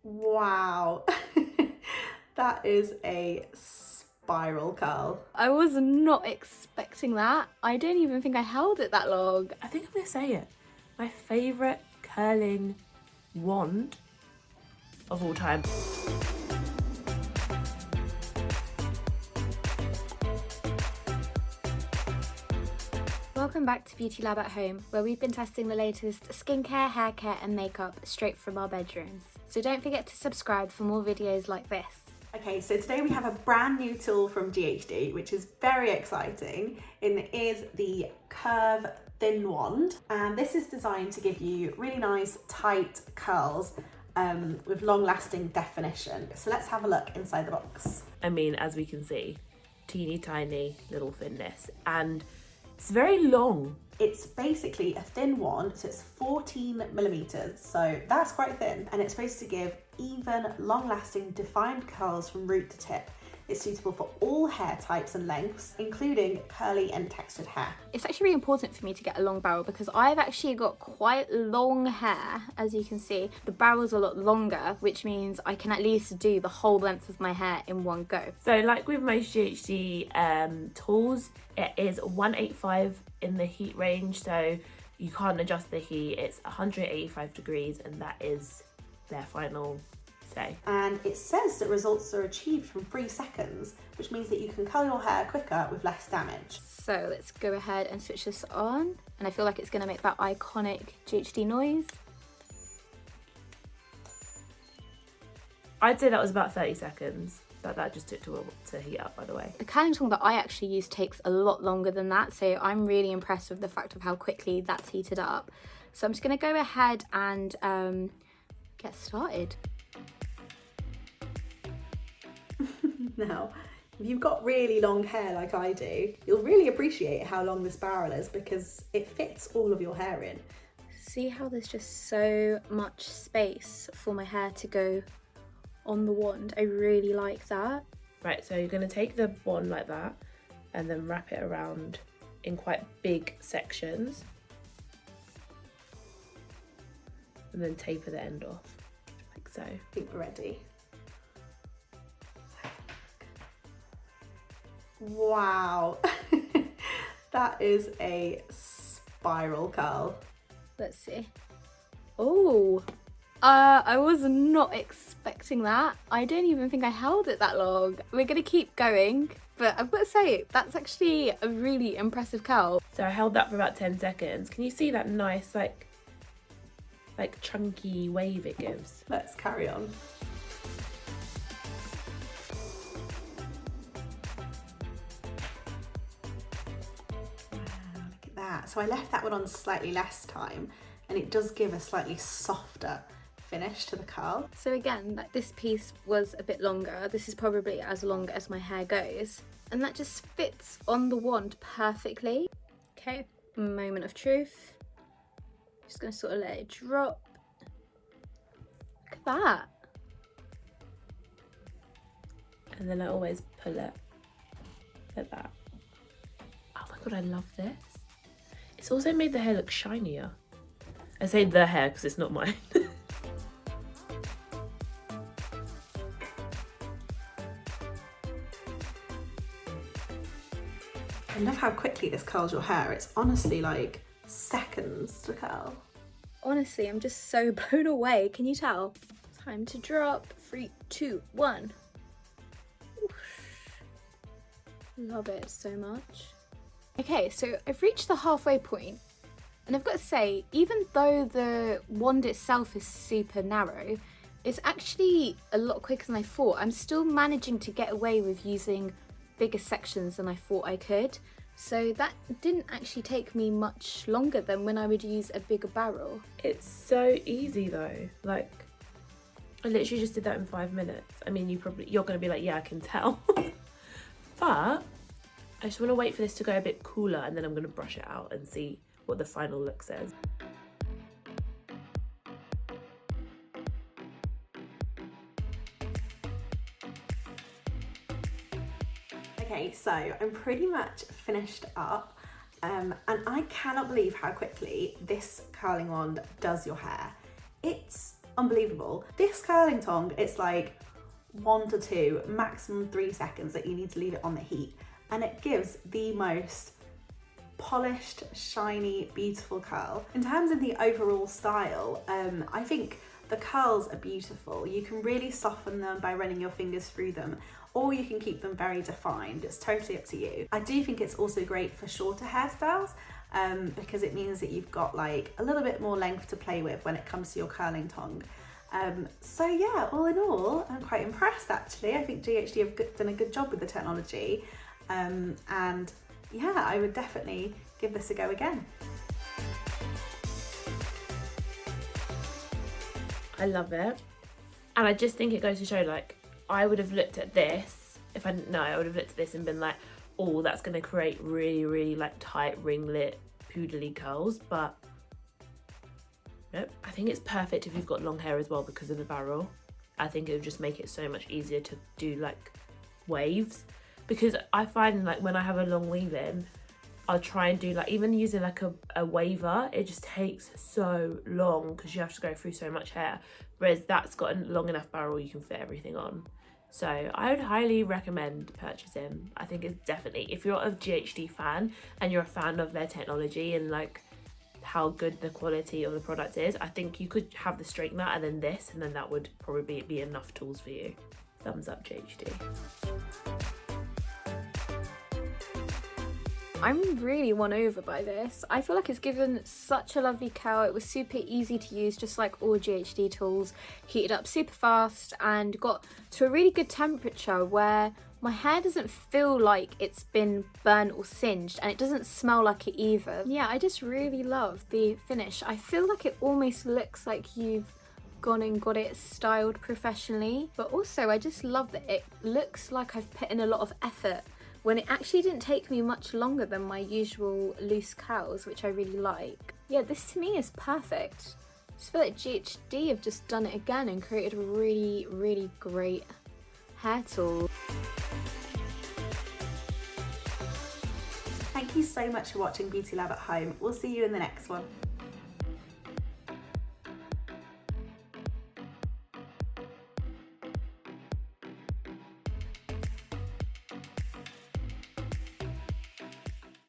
Wow, that is a spiral curl. I was not expecting that. I don't even think I held it that long. I think I'm gonna say it. My favourite curling wand of all time. Welcome back to Beauty Lab at Home, where we've been testing the latest skincare, hair care and makeup straight from our bedrooms. So don't forget to subscribe for more videos like this. Okay, so today we have a brand new tool from Ghd, which is very exciting, and it is the Curve Thin Wand. And this is designed to give you really nice, tight curls with long-lasting definition. So let's have a look inside the box. I mean, as we can see, teeny tiny little thinness, and it's very long. It's basically a thin wand, so it's 14 millimeters, so that's quite thin, and it's supposed to give even, long-lasting, defined curls from root to tip. It's suitable for all hair types and lengths, including curly and textured hair. It's actually really important for me to get a long barrel because I've actually got quite long hair, as you can see. The barrel's a lot longer, which means I can at least do the whole length of my hair in one go. So like with most Ghd tools, it is 185 in the heat range, so you can't adjust the heat. It's 185 degrees and that is their final say. And it says that results are achieved from 3 seconds, which means that you can curl your hair quicker with less damage. So let's go ahead and switch this on. And I feel like it's going to make that iconic Ghd noise. I'd say that was about 30 seconds. That just took to heat up, by the way. The curling tool that I actually use takes a lot longer than that, so I'm really impressed with the fact of how quickly that's heated up. So I'm just going to go ahead and get started. Now, if you've got really long hair like I do, you'll really appreciate how long this barrel is because it fits all of your hair in. See how there's just so much space for my hair to go on the wand? I really like that. Right, so you're going to take the wand like that and then wrap it around in quite big sections and then taper the end off, like so. I think we're ready. Wow, that is a spiral curl. Let's see. Oh, I was not expecting that. I don't even think I held it that long. We're gonna keep going, but I've got to say, that's actually a really impressive curl. So I held that for about 10 seconds. Can you see that nice, like chunky wave it gives? Let's carry on. Wow, look at that. So I left that one on slightly less time, and it does give a slightly softer finish to the curl. So again, like this piece was a bit longer. This is probably as long as my hair goes, and that just fits on the wand perfectly. Okay, moment of truth. Just gonna sort of let it drop. Look at that. And then I always pull it like that. Oh my god, I love this. It's also made the hair look shinier. I say the hair because it's not mine. I love how quickly this curls your hair. It's honestly like seconds to curl. Honestly, I'm just so blown away. Can you tell? Time to drop. 3, 2, 1. Oof. Love it so much. Okay, so I've reached the halfway point, and I've got to say, even though the wand itself is super narrow, it's actually a lot quicker than I thought. I'm still managing to get away with using bigger sections than I thought I could. So that didn't actually take me much longer than when I would use a bigger barrel. It's so easy though. Like, I literally just did that in 5 minutes. I mean, you're going to be like, yeah, I can tell. But I just want to wait for this to go a bit cooler and then I'm going to brush it out and see what the final look says. Okay, so I'm pretty much finished up and I cannot believe how quickly this curling wand does your hair. It's unbelievable. This curling tong, it's like 1 to 2, maximum 3 seconds that you need to leave it on the heat, and it gives the most polished, shiny, beautiful curl. In terms of the overall style, I think the curls are beautiful. You can really soften them by running your fingers through them, or you can keep them very defined. It's totally up to you. I do think it's also great for shorter hairstyles, because it means that you've got like a little bit more length to play with when it comes to your curling tong. So yeah, all in all, I'm quite impressed actually. I think GHD have done a good job with the technology, and yeah, I would definitely give this a go again. I love it. And I just think it goes to show, like, I would have looked at this, if I didn't know, I would have looked at this and been like, oh, that's going to create really, really like tight ringlet, poodly curls. But nope, I think it's perfect if you've got long hair as well because of the barrel. I think it would just make it so much easier to do like waves, because I find like when I have a long weave in, I'll try and do like, even using like a waver, it just takes so long because you have to go through so much hair, whereas that's got a long enough barrel you can fit everything on. So I would highly recommend purchasing. I think it's definitely, if you're a GHD fan and you're a fan of their technology and like how good the quality of the product is, I think you could have the straightener and then this, and then that would probably be enough tools for you. Thumbs up, GHD. I'm really won over by this. I feel like it's given such a lovely curl. It was super easy to use, just like all GHD tools. Heated up super fast and got to a really good temperature where my hair doesn't feel like it's been burnt or singed, and it doesn't smell like it either. Yeah, I just really love the finish. I feel like it almost looks like you've gone and got it styled professionally, but also I just love that it looks like I've put in a lot of effort when it actually didn't take me much longer than my usual loose curls, which I really like. Yeah, this to me is perfect. I just feel like GHD have just done it again and created a really, really great hair tool. Thank you so much for watching Beauty Lab at Home. We'll see you in the next one.